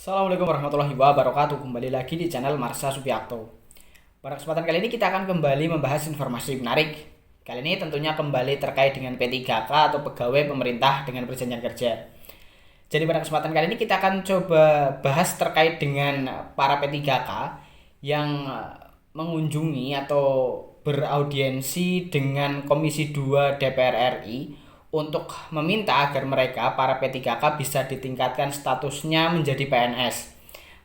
Assalamualaikum warahmatullahi wabarakatuh. Kembali lagi di channel Marsha Subiakto. Pada kesempatan kali ini kita akan kembali membahas informasi menarik. Kali ini tentunya kembali terkait dengan P3K atau pegawai pemerintah dengan perjanjian kerja. Jadi pada kesempatan kali ini kita akan coba bahas terkait dengan para P3K yang mengunjungi atau beraudiensi dengan Komisi 2 DPR RI untuk meminta agar mereka, para P3K, bisa ditingkatkan statusnya menjadi PNS.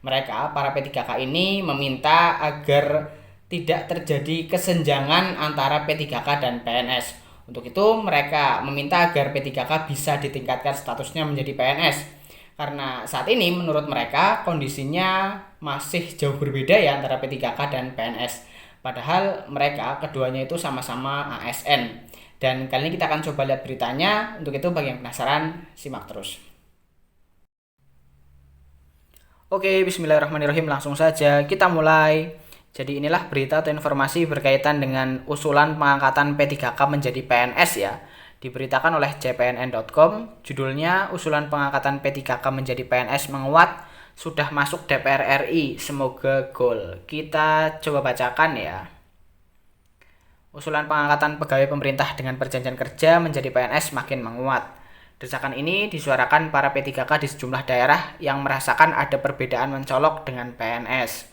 Mereka, para P3K ini meminta agar tidak terjadi kesenjangan antara P3K dan PNS. Untuk itu mereka meminta agar P3K bisa ditingkatkan statusnya menjadi PNS. Karena saat ini menurut mereka kondisinya masih jauh berbeda ya antara P3K dan PNS. Padahal mereka keduanya itu sama-sama ASN. Dan kali ini kita akan coba lihat beritanya. Untuk itu bagi yang penasaran, simak terus. Oke, bismillahirrahmanirrahim. Langsung saja kita mulai. Jadi inilah berita atau informasi berkaitan dengan usulan pengangkatan P3K menjadi PNS ya. Diberitakan oleh cpnn.com. Judulnya, usulan pengangkatan P3K menjadi PNS menguat, sudah masuk DPR RI, semoga gol. Kita coba bacakan ya. Usulan pengangkatan pegawai pemerintah dengan perjanjian kerja menjadi PNS makin menguat. Desakan ini disuarakan para P3K di sejumlah daerah yang merasakan ada perbedaan mencolok dengan PNS.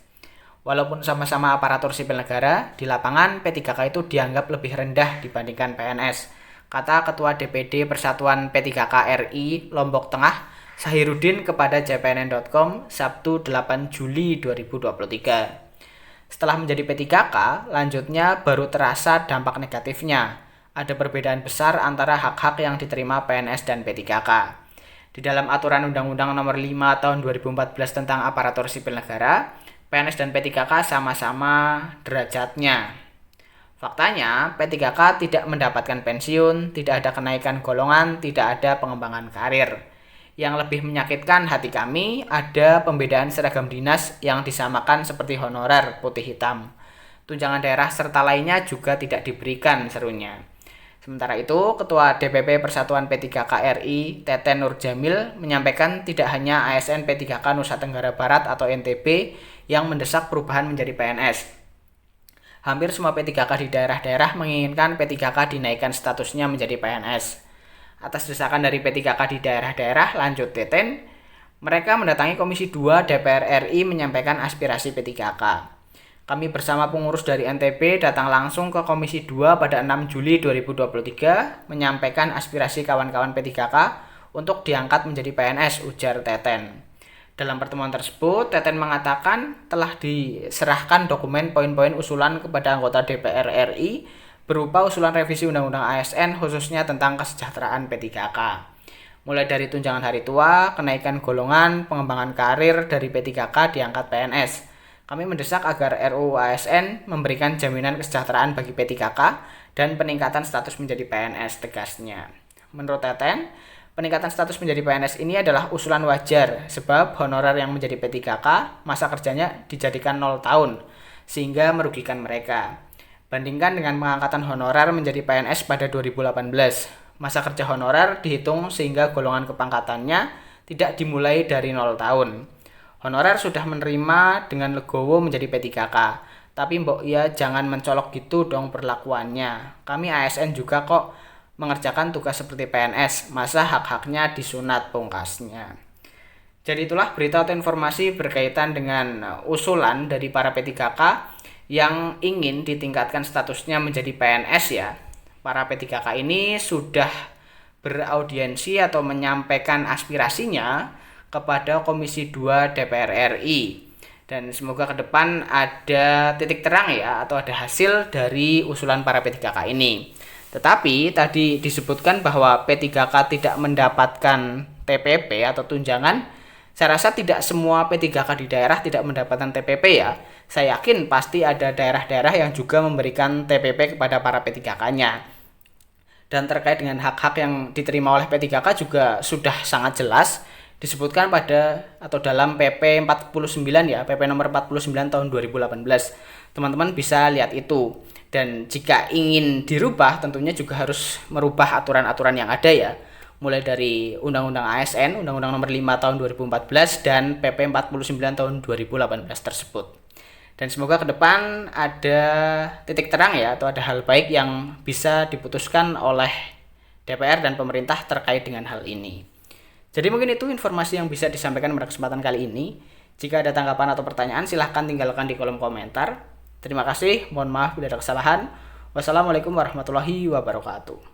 Walaupun sama-sama aparatur sipil negara, di lapangan P3K itu dianggap lebih rendah dibandingkan PNS, kata Ketua DPD Persatuan P3K RI Lombok Tengah, Sahiruddin kepada cpnn.com Sabtu 8 Juli 2023. Setelah menjadi P3K, lanjutnya baru terasa dampak negatifnya. Ada perbedaan besar antara hak-hak yang diterima PNS dan P3K. Di dalam aturan Undang-Undang Nomor 5 Tahun 2014 tentang Aparatur Sipil Negara, PNS dan P3K sama-sama derajatnya. Faktanya, P3K tidak mendapatkan pensiun, tidak ada kenaikan golongan, tidak ada pengembangan karir. Yang lebih menyakitkan hati kami, ada pembedaan seragam dinas yang disamakan seperti honorer putih hitam. Tunjangan daerah serta lainnya juga tidak diberikan, serunya. Sementara itu, Ketua DPP Persatuan P3K RI, Teten Nur Jamil, menyampaikan tidak hanya ASN P3K Nusa Tenggara Barat atau NTB yang mendesak perubahan menjadi PNS. Hampir semua P3K di daerah-daerah menginginkan P3K dinaikkan statusnya menjadi PNS. Atas desakan dari P3K di daerah-daerah, lanjut Teten, mereka mendatangi Komisi 2 DPR RI menyampaikan aspirasi P3K. Kami bersama pengurus dari NTB datang langsung ke Komisi 2 pada 6 Juli 2023 menyampaikan aspirasi kawan-kawan P3K untuk diangkat menjadi PNS, ujar Teten. Dalam pertemuan tersebut, Teten mengatakan telah diserahkan dokumen poin-poin usulan kepada anggota DPR RI berupa usulan revisi Undang-Undang ASN khususnya tentang kesejahteraan P3K. Mulai dari tunjangan hari tua, kenaikan golongan, pengembangan karir dari P3K diangkat PNS. Kami mendesak agar RUU ASN memberikan jaminan kesejahteraan bagi P3K dan peningkatan status menjadi PNS, tegasnya. Menurut Teten, peningkatan status menjadi PNS ini adalah usulan wajar sebab honorer yang menjadi P3K masa kerjanya dijadikan 0 tahun sehingga merugikan mereka. Bandingkan dengan pengangkatan honorer menjadi PNS pada 2018. Masa kerja honorer dihitung sehingga golongan kepangkatannya tidak dimulai dari 0 tahun. Honorer sudah menerima dengan legowo menjadi P3K. Tapi mbok ya jangan mencolok gitu dong perlakuannya. Kami ASN juga kok mengerjakan tugas seperti PNS. Masa hak-haknya disunat, pungkasnya. Jadi itulah berita atau informasi berkaitan dengan usulan dari para P3K yang ingin ditingkatkan statusnya menjadi PNS ya. Para P3K ini sudah beraudiensi atau menyampaikan aspirasinya kepada Komisi 2 DPR RI. Dan semoga ke depan ada titik terang ya atau ada hasil dari usulan para P3K ini. Tetapi tadi disebutkan bahwa P3K tidak mendapatkan TPP atau tunjangan. Saya rasa tidak semua P3K di daerah tidak mendapatkan TPP ya. Saya yakin pasti ada daerah-daerah yang juga memberikan TPP kepada para P3K-nya. Dan terkait dengan hak-hak yang diterima oleh P3K juga sudah sangat jelas disebutkan pada atau dalam PP 49 ya, PP nomor 49 tahun 2018. Teman-teman bisa lihat itu. Dan jika ingin dirubah tentunya juga harus merubah aturan-aturan yang ada ya. mulai dari Undang-Undang ASN, Undang-Undang Nomor 5 Tahun 2014 dan PP 49 Tahun 2018 tersebut. Dan semoga ke depan ada titik terang ya, atau ada hal baik yang bisa diputuskan oleh DPR dan pemerintah terkait dengan hal ini. Jadi mungkin itu informasi yang bisa disampaikan pada kesempatan kali ini. Jika ada tanggapan atau pertanyaan, silahkan tinggalkan di kolom komentar. Terima kasih, mohon maaf bila ada kesalahan. Wassalamualaikum warahmatullahi wabarakatuh.